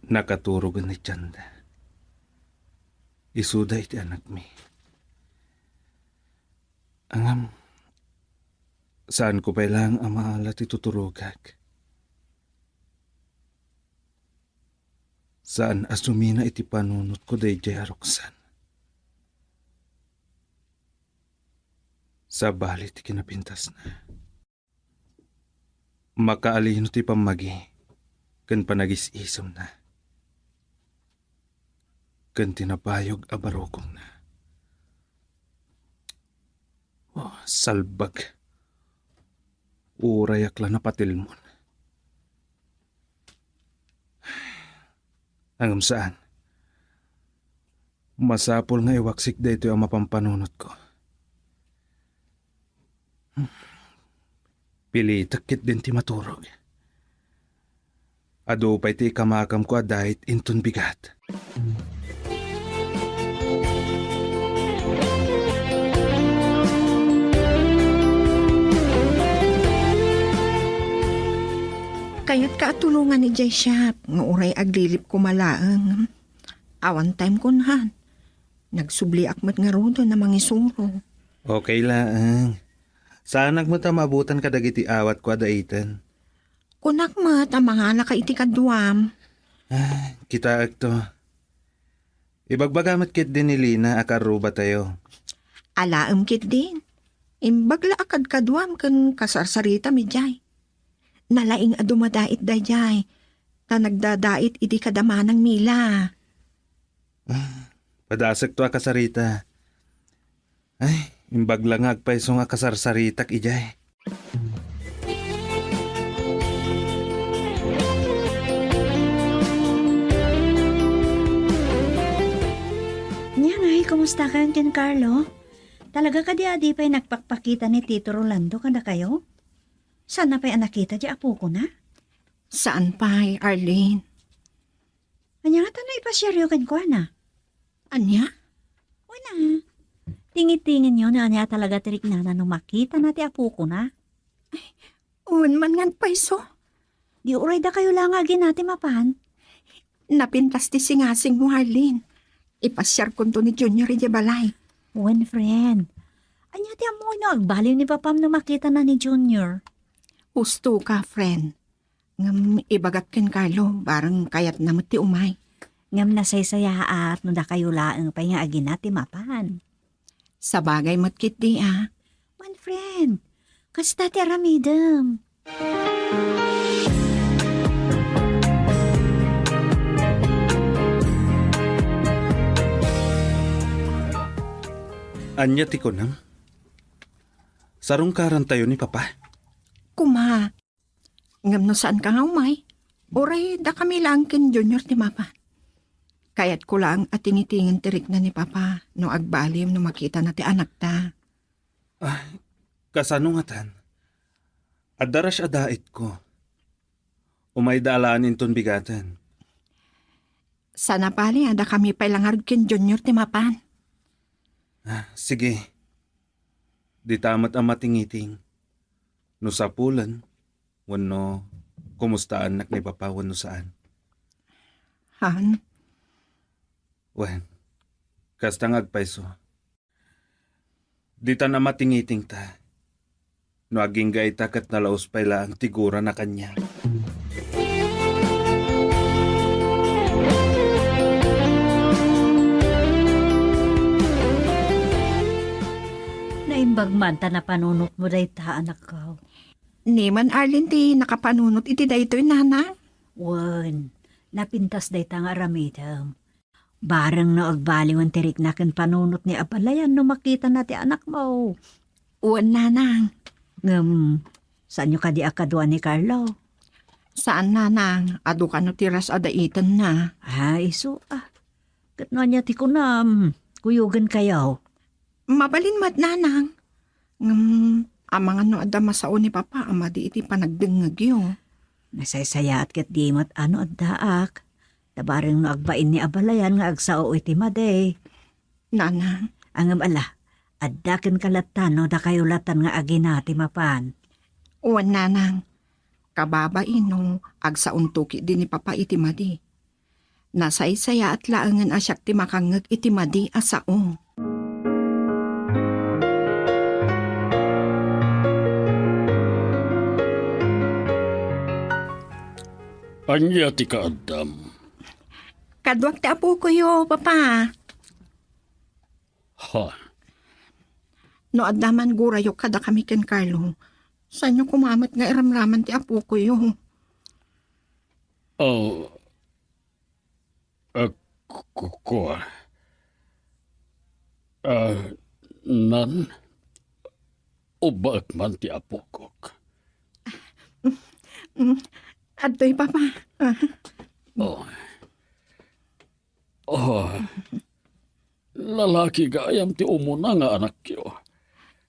Nakaturogan ni Chanda. Isuda iti anak mi. Angam, saan ko pa lang ang maalat ituturugag? Saan asumina iti panunot ko day jay Roxanne? Sa balit ti kinapintas na. Makaalino ti pamagi, kan panagis-isom na. Kan tinapayog a barokong na. Oh, salbag. Urayak lang na patilmon. Hanggang saan? Masapol nga iwaksik dito ang mapampanunot ko. Pili takit din ti maturog. Ado pa'y ti kamakam ko adahit intun bigat. Kayat ka tulungan ni Jay Shop, nga uray aglilip ko malaang. Awan time kunhan. Nagsubli akmat nga rodo na mangisuro. Okay lang. Saan nagmata mabutan ka dagiti awat ko adaitan? Kunakmat ang mga alaka iti kadwam. Kita akto. Ibagbagamat kit din ni Lina akaruba tayo. Alaam kit din. Imbagla akad kadwam kan kasarsarita mi Jay. Nalaing adumadait da Jay. Ta nagdadait iti kadamanang mila. Padasak to akasarita. Ay, imbagla nga agpaiso nga kasarsaritak ijay. Yan ay, kumusta ka Ken Carlo? Talaga ka di pa'y nagpakpakita ni Tito Rolando kada kayo? Saan na pa'y nakita di apo ko na? Saan pa, Arlene? Anya nga tanay ipasyaryo kan ko na? Anya? Una, tingit-tingin nyo na anya talaga tirik na nung makita na ti apo ko na. Un man nga paiso. Di uray da kayo lang agin natin mapan. Napintas ti singasing mo, Arlene. Ipasyar ko to ni Junior Balay. One friend. Anya ti amo no, agbaliw ni Papam na makita na ni Junior. Husto ka, friend. Ngam ibagak ken Carlo, barang kayat namat ti umay. Ngam nasaysaya at no da kayo laang pa nga agin ti Mapan. Sa bagay matkit di One friend. Kasta ti aramidem. Anya ti kunam? Sarong karan tayo ni Papa. Kuma. Ngam no saan ka nga umay? Oray, da kami lang ken Junior ti Mapa. Kayat ko lang at tinitingin tirik na ni Papa no agbalim no makita na ti anak ta. Kasano nga tan? Adaras adait ko. Umay daalaan ton bigatan. Sana pali, ada kami pailangar ken Junior ti Mapan. Sige. Di tamat ang matingiting. No sa pulan, wano kumusta anak ni Papa wano saan. Han, Wen, kastang agpaiso. Di ta na matingiting ta. No aging gaita kat nalaos paila ang tigura na kanya. Naimbag man ta na panunot mo day ta anak ko. ni man Arlene ti nakapanunot iti daytoy nana. Wen, napintas day ta nga aramidem. Barang no agbaliw ang tirik na ken panunot ni Abalayan no makita na ti anak mo. Uwan nanang. Ngam, saan nyo kadi akadwa ni Carlo? Saan nanang? Ado ka no tiras adaitan na. Iso Kat nga niya ti kunam. Kuyugan kayo. Mabalin mat nanang. Amang ano ada masao ni Papa ama di iti panagdengag yo. Nasaysaya at kat di mat ano at daak. Tabarang no agbain ni Abalayan nga agsao iti maday. Nanang, Angam ala, addaken kalatan no da kayo latan nga agina ti Mapan. uwan nanang. Kababain no agsaon tuki din ni Papa iti madi. Nasaysaya at laangan asyak ti makangag iti madi asao. Anya ti kaadam. Kadwak ti apo ko yo, Papa. Ha, No addaman gurayo kada kami ken Carlo. Saan nyo kumamat nga iramraman ti apo ko yo? oh, ko. Nan, ubak man ti apokok. Adtoy, Papa. Oh. Lalaki gayam ti umuna nga anak yo.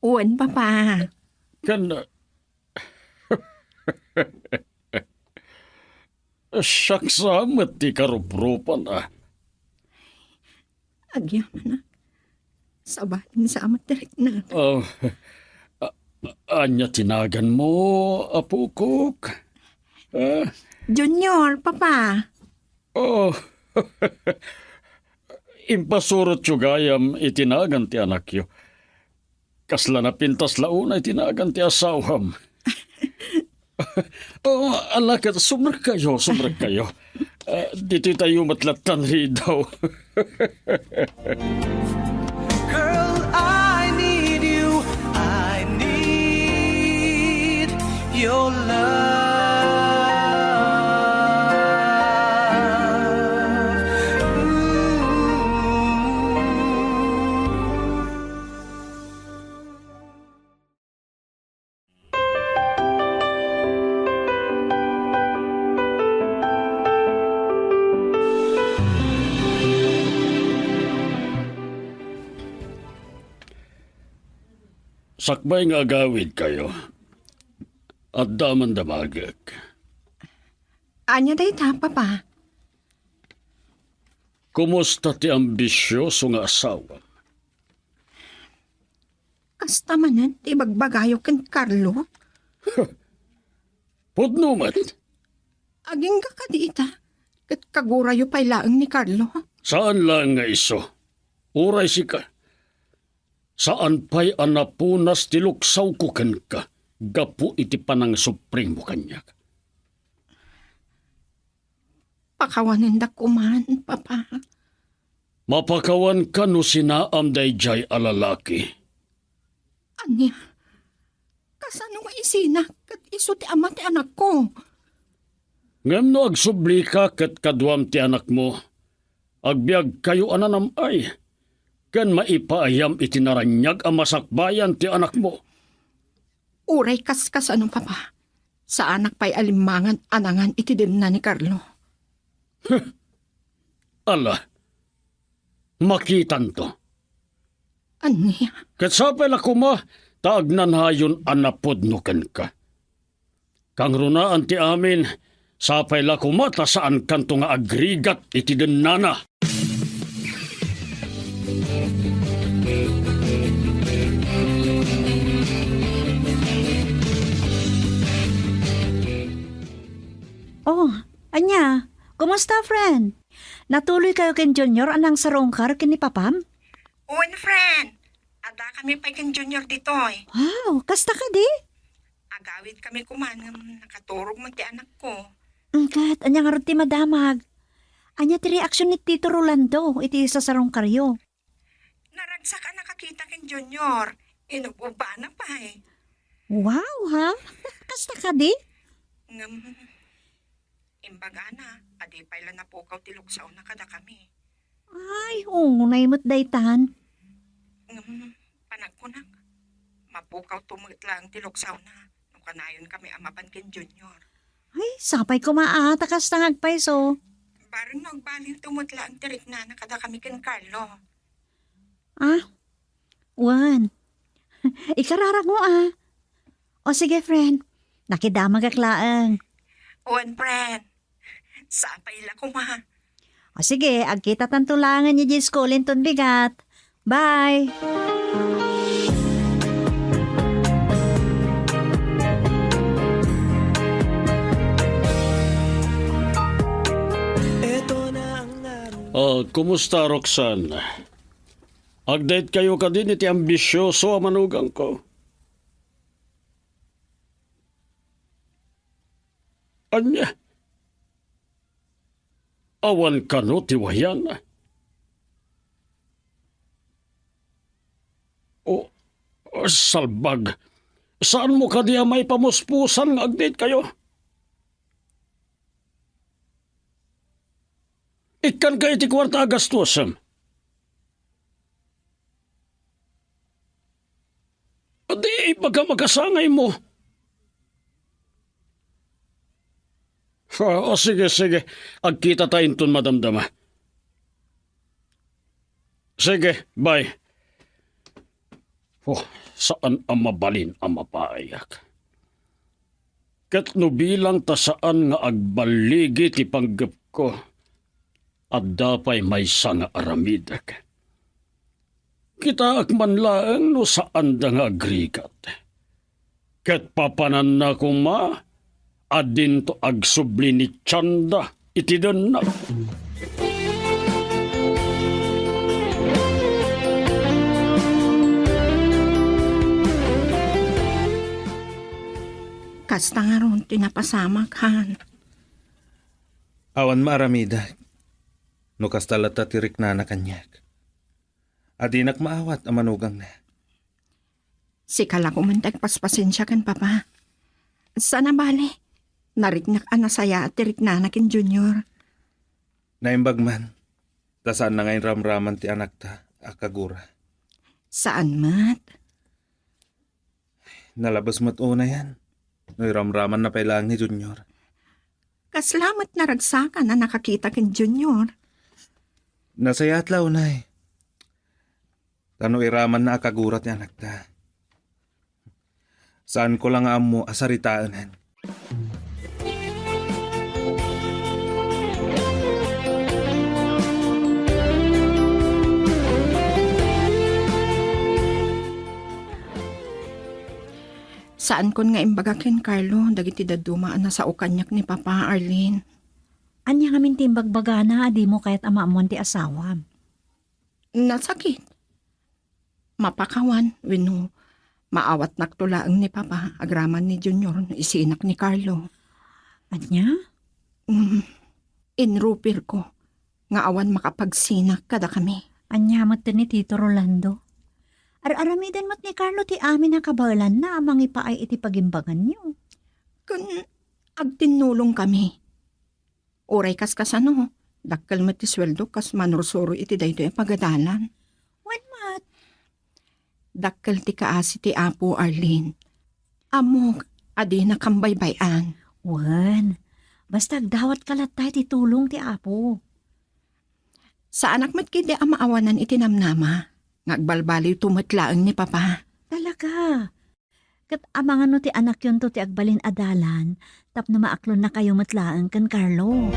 Uwan, Papa. Kan saksamet ti karuprupan Agyaman na. Sabahin sa amat direk na. Anya tinagan mo, apukok? Junior, Papa. Oh, impasurot yung gayam itinagan ti anak yo. Kasla na pintas launa itinagan ti asawam. Alakat, sumrak kayo. Dito tayo matlatan rin daw. Girl, I need you. I need your love. Sakbay nga agawid kayo. At daman damagak. Anya day ta, Papa. Kumusta ti ambisyoso nga asawa? Kasta manan, ti bagbagayo ken Carlo. Pudnumat, Aging ka kadiita. Kat kagurayo pay laeng ni Carlo. saan lang nga iso? Uray si ka. Saan pa'y anapunas ti luksaw ko ken ka, gapu iti panang supremo kanyak. Pakawanin da kuman, Papa. Mapakawan ka no sinaam dayjay alalaki. Anya? Kasano nga isina kat iso ti ama ti anak ko? Ngem no agsubli ka ket kaduam ti anak mo. Agbiag kayo ananam ay. Ken maipaayam iti naranyag ang masakbayan ti anak mo. Uray kaskas ano, Papa. Sa anak pa'y alimangan anangan iti din na ni Carlo. Ala, makitan to. Anya? Ket sapay la kuma, taagnan hayon anapod no ken ka. Kang runaan ti amin, sapay la kuma ta saan kanto nga agrigat iti denana. Oh, anya, kumusta friend? Natuloy kayo ken Junior anang sarongkar ken ni Papam? Uwan, friend. Ada kami pa ken Junior dito eh. Wow, kasta ka di? Agawid kami kumanam, nakaturog mo ti anak ko. Kat, anya nga rin ti madamag. Anya ti reaksyon ni Tito Rolando, iti sa sarongkaryo. Naragsak ka nakakita ken Junior. Inububa na pa eh. Wow, ha? Kasta ka di? Imbaga na, adi pa ila napukaw ti luksaw na kada kami. Ay, naimot daytan. Panagkunak, mapukaw tumit lang ti luksaw na. Nung kanayon kami amapan ken Junior. Ay, sapay ko maata kasta ngagpaiso. Barang nagbalin tumit lang tirik na kada kami ken Carlo. Ah, Juan. Ikararag mo O sige, friend. Nakidamag aklaang. Uwan, friend. Sapay ila kuma. O sige, agkita tantulangan niya di skolin ton bigat. Bye! Kumusta Roxanne? Agdate kayo ka din iti ambisyoso ang manugang ko. Anya? Awan ka no tiwayan. Salbag. Saan mo ka diya may pamuspusan nga agdate kayo? Ikan ka iti kwarta agastuasam. Di baga magasangay mo. Sige. Agkita tayo ton madamdama. Sige, bye. Saan ang mabalin ang mapaayak? Kat no bilang ta saan nga agbaligi ti panggap ko. At dapay may nga aramidak. Kita akmanlaang no saan da nga agrigat. Ket papanan na kuma, adin to agsubli ni Chanda, iti na. Kasta nga ron tinapasamak, Han. Awan maaramidak. No kastalata tirik na kanyak. Adinak maawat ang manugang na. Si kala ko man paspasin siya kan, Papa. Sana bali. Narignak anasaya at tirik na kin Junior. Naimbag man. Tasaan na ngayon ramraman ti anak ta, akagura. Saan mat? Nalabas mo't una yan. No'y ramraman na pailang ni Junior. Kaslamat na ragsakan na nakakita kin Junior. Nasaya at launay. Tano iraman na akagurat ni anak ta. Saan ko lang amo asaritaanan. Saan kon nga imbaga ken Carlo, dagiti dadumaan na sa ukanyak ni Papa Arlene. Anya nga mintimbagbaga na, di mo kahit ama mo ti asawa. Nasakit. mapakawan wenno maawat naktulaang ni Papa agraman ni Junior no isinak ni Carlo. Anya? Inrupir ko nga awan makapagsinak kada kami. Anya mo ni Tito Rolando. Ar-aramidan mo't ni Carlo ti amin na kabalan na amang ipaay iti pagimbangan niyo. Kun agtinulong kami. Oray kas-kasano, dakkal mo ti sweldo kas manursuro iti dayto yung pagadalan. Wan mat? Dakkal ti kaasi ti Apo Arlene. Amok, adi na kambaybayan. Wan. Basta agdawat kalat tayo ti tulong ti Apo. Sa anak mo't kidi amaawanan iti namnama. Ngagbalbaliw tumatlaang ni Papa. Talaga. Kat amangan no ti anak yun to ti agbalin adalan, tap na maaklon na kayo matlaan kan Carlo.